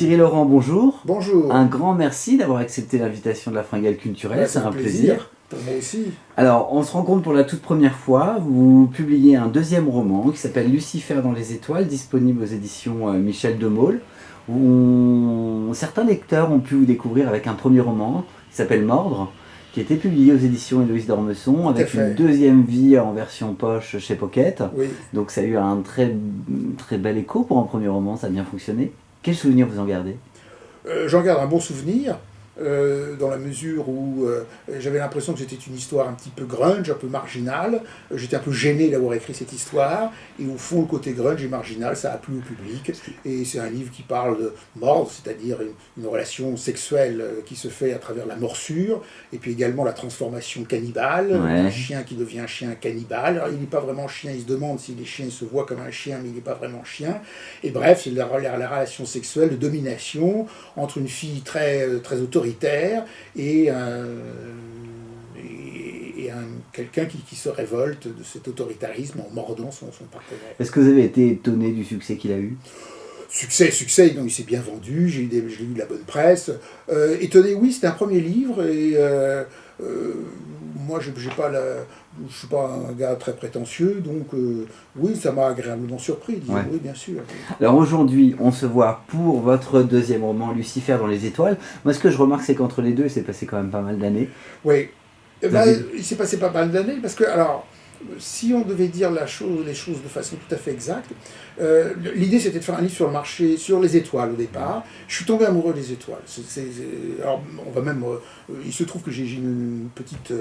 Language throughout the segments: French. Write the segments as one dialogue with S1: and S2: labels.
S1: Thierry Laurent, bonjour.
S2: Bonjour.
S1: Un grand merci d'avoir accepté l'invitation de la Fringale Culturelle, c'est un plaisir.
S2: Pour moi aussi.
S1: Alors, on se rencontre pour la toute première fois. Vous publiez un deuxième roman qui s'appelle Lucifer dans les étoiles, disponible aux éditions Michel de Maulle, où certains lecteurs ont pu vous découvrir avec un premier roman qui s'appelle Mordre, qui a été publié aux éditions Héloïse d'Ormesson, avec une deuxième vie en version poche chez Pocket.
S2: Oui.
S1: Donc ça a eu un très bel écho pour un premier roman, ça a bien fonctionné. Quel souvenir vous en gardez ?
S2: J'en garde un bon souvenir, dans la mesure où j'avais l'impression que c'était une histoire un petit peu grunge, un peu marginale. J'étais un peu gêné d'avoir écrit cette histoire, et au fond, le côté grunge et marginal, ça a plu au public. Et c'est un livre qui parle de mordre, c'est-à-dire une relation sexuelle qui se fait à travers la morsure, et puis également la transformation cannibale, un chien qui devient un chien cannibale. Alors, il n'est pas vraiment chien, il se demande si les chiens se voient comme un chien, mais il n'est pas vraiment chien. Et bref, c'est la relation sexuelle de domination entre une fille très autoritaire et quelqu'un qui se révolte de cet autoritarisme en mordant son partenaire.
S1: Est-ce que vous avez été étonné du succès qu'il a eu ?
S2: Succès, donc il s'est bien vendu, j'ai eu de la bonne presse. Étonné, oui, c'était un premier livre, et moi je ne suis pas un gars très prétentieux, donc oui, ça m'a agréablement surpris, disons, oui, bien sûr.
S1: Alors aujourd'hui, on se voit pour votre deuxième roman, Lucifer dans les étoiles. Moi, ce que je remarque, c'est qu'entre les deux, il s'est passé quand même pas mal d'années.
S2: Oui, il s'est passé pas mal d'années, parce que, alors, si on devait dire les choses de façon tout à fait exacte, l'idée c'était de faire un livre sur le marché, sur les étoiles au départ. Je suis tombé amoureux des étoiles. Alors, il se trouve que j'ai une petite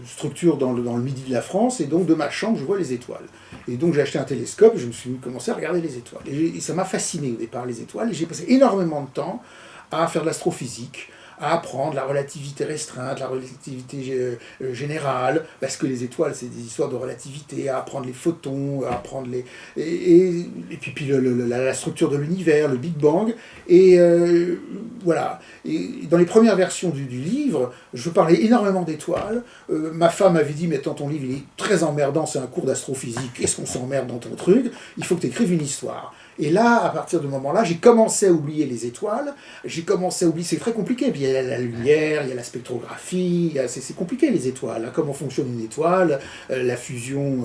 S2: structure dans le midi de la France, et donc de ma chambre je vois les étoiles. Et donc j'ai acheté un télescope, et je me suis commencé à regarder les étoiles. Et ça m'a fasciné au départ, les étoiles, et j'ai passé énormément de temps à faire de l'astrophysique, à apprendre la relativité restreinte, la relativité générale, parce que les étoiles, c'est des histoires de relativité, à apprendre les photons, à apprendre et puis la structure de l'univers, le Big Bang, et voilà. Et dans les premières versions du livre, je parlais énormément d'étoiles. Ma femme m'avait dit, mais attends, ton livre, il est très emmerdant, c'est un cours d'astrophysique, qu'est-ce qu'on s'emmerde dans ton truc, il faut que tu écrives une histoire. Et là, à partir de ce moment-là, j'ai commencé à oublier les étoiles, j'ai commencé à oublier, c'est très compliqué, puis il y a la lumière, il y a la spectrographie, c'est compliqué les étoiles, hein, comment fonctionne une étoile, la fusion,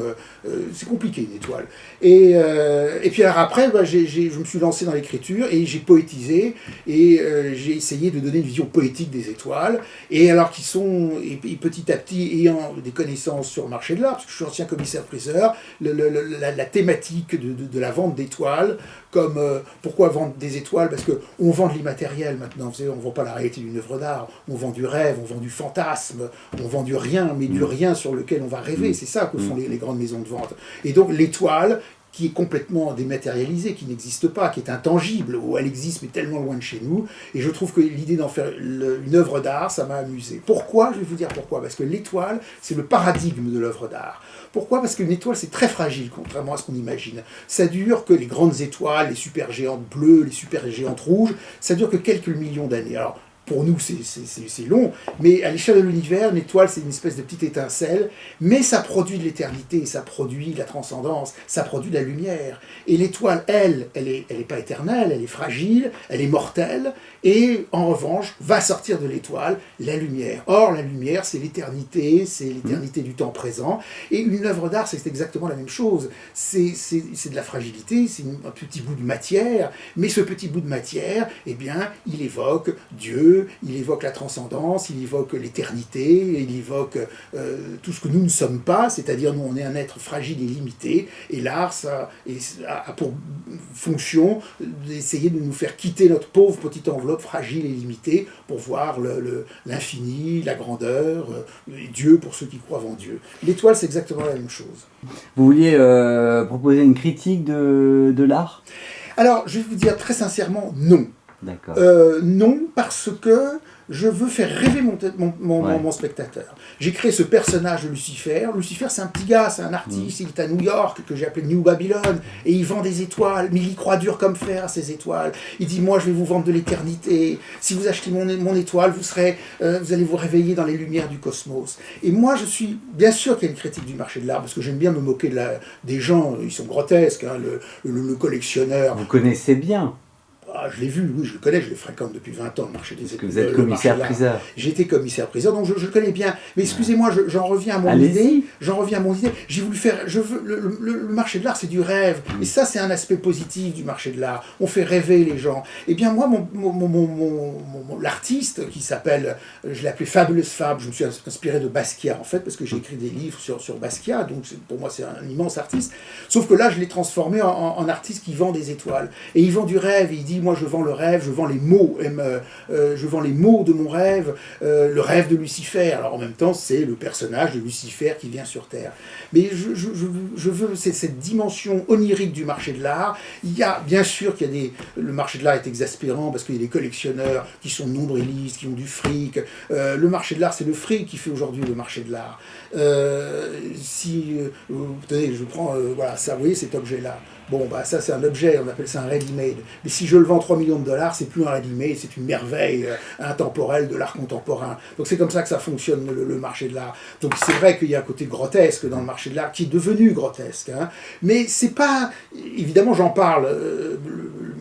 S2: c'est compliqué une étoile. Et puis alors après, je me suis lancé dans l'écriture, et j'ai poétisé, et j'ai essayé de donner une vision poétique des étoiles, et alors qu'ils sont, et petit à petit, ayant des connaissances sur le marché de l'art, parce que je suis ancien commissaire-priseur, la thématique de la vente d'étoiles, comme pourquoi vendre des étoiles, parce qu'on vend de l'immatériel maintenant, vous savez, on ne vend pas la réalité d'une œuvre d'art, on vend du rêve, on vend du fantasme, on vend du rien, mais du rien sur lequel on va rêver, c'est ça que font les grandes maisons de vente. Et donc l'étoile, qui est complètement dématérialisée, qui n'existe pas, qui est intangible, où elle existe mais tellement loin de chez nous, et je trouve que l'idée d'en faire une œuvre d'art, ça m'a amusé. Pourquoi ? Je vais vous dire pourquoi. Parce que l'étoile, c'est le paradigme de l'œuvre d'art. Pourquoi ? Parce qu'une étoile, c'est très fragile, contrairement à ce qu'on imagine. Ça dure que les grandes étoiles, les supergéantes bleues, les supergéantes rouges, ça dure que quelques millions d'années. Alors, pour nous, c'est long, mais à l'échelle de l'univers, une étoile, c'est une espèce de petite étincelle, mais ça produit de l'éternité, ça produit de la transcendance, ça produit de la lumière. Et l'étoile, elle est pas éternelle, elle est fragile, elle est mortelle, et en revanche, va sortir de l'étoile la lumière. Or, la lumière, c'est l'éternité du temps présent, et une œuvre d'art, c'est exactement la même chose. C'est de la fragilité, c'est un petit bout de matière, mais ce petit bout de matière, eh bien, il évoque Dieu, il évoque la transcendance, il évoque l'éternité, il évoque tout ce que nous ne sommes pas, c'est-à-dire nous on est un être fragile et limité, et l'art ça a pour fonction d'essayer de nous faire quitter notre pauvre petite enveloppe fragile et limitée pour voir l'infini, la grandeur, Dieu pour ceux qui croient en Dieu. L'étoile, c'est exactement la même chose.
S1: Vous vouliez proposer une critique de l'art ?
S2: Alors, je vais vous dire très sincèrement, non.
S1: D'accord.
S2: Non, parce que je veux faire rêver mon spectateur. J'ai créé ce personnage de Lucifer. Lucifer, c'est un petit gars, c'est un artiste, il est à New York, que j'ai appelé New Babylon, et il vend des étoiles, mais il y croit dur comme fer à ces étoiles. Il dit, moi, je vais vous vendre de l'éternité. Si vous achetez mon étoile, vous allez vous réveiller dans les lumières du cosmos. Et moi, bien sûr qu'il y a une critique du marché de l'art, parce que j'aime bien me moquer des gens, ils sont grotesques, hein, le collectionneur.
S1: Vous connaissez bien.
S2: Ah, je l'ai vu, oui, je le connais, je le fréquente depuis 20 ans, le marché des étoiles.
S1: Parce que vous êtes commissaire-priseur.
S2: J'étais commissaire-priseur, donc je le connais bien. Mais excusez-moi, j'en reviens à mon idée. J'ai voulu faire... le marché de l'art, c'est du rêve. Et ça, c'est un aspect positif du marché de l'art. On fait rêver les gens. Eh bien, moi, l'artiste qui s'appelle... Je l'ai appelé Fabulous Fab. Je me suis inspiré de Basquiat, en fait, parce que j'ai écrit des livres sur Basquiat. Donc, pour moi, c'est un immense artiste. Sauf que là, je l'ai transformé en artiste qui vend des étoiles. Et il vend du rêve. Et il dit, moi, je vends le rêve, je vends les mots. Je vends les mots de mon rêve. Le rêve de Lucifer. Alors, en même temps, c'est le personnage de Lucifer qui vient sur Terre. Mais je veux cette dimension onirique du marché de l'art. Il y a, bien sûr, le marché de l'art est exaspérant parce qu'il y a des collectionneurs qui sont nombrilistes, qui ont du fric. Le marché de l'art, c'est le fric qui fait aujourd'hui le marché de l'art. Tenez, je prends, voilà, ça, vous voyez cet objet-là. Bon, bah ça c'est un objet, on appelle ça un ready-made. Mais si je le vends 3 millions de dollars, c'est plus un ready-made, c'est une merveille intemporelle de l'art contemporain. Donc c'est comme ça que ça fonctionne le marché de l'art. Donc c'est vrai qu'il y a un côté grotesque dans le marché de l'art, qui est devenu grotesque. Hein. Mais c'est pas... Évidemment, j'en parle.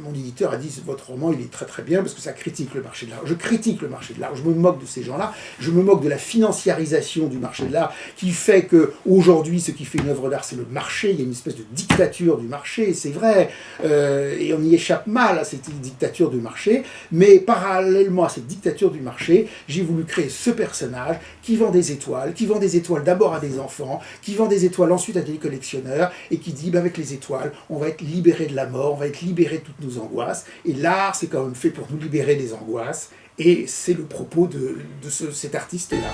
S2: Mon éditeur a dit, votre roman, il est très très bien, parce que ça critique le marché de l'art. Je critique le marché de l'art, je me moque de ces gens-là, je me moque de la financiarisation du marché de l'art, qui fait qu'aujourd'hui, ce qui fait une œuvre d'art, c'est le marché. Il y a une espèce de dictature du marché. C'est vrai, et on y échappe mal à cette dictature du marché, mais parallèlement à cette dictature du marché, j'ai voulu créer ce personnage qui vend des étoiles d'abord à des enfants, qui vend des étoiles ensuite à des collectionneurs, et qui dit, avec les étoiles, on va être libéré de la mort, on va être libéré de toutes nos angoisses, et l'art, c'est quand même fait pour nous libérer des angoisses, et c'est le propos de cet artiste-là.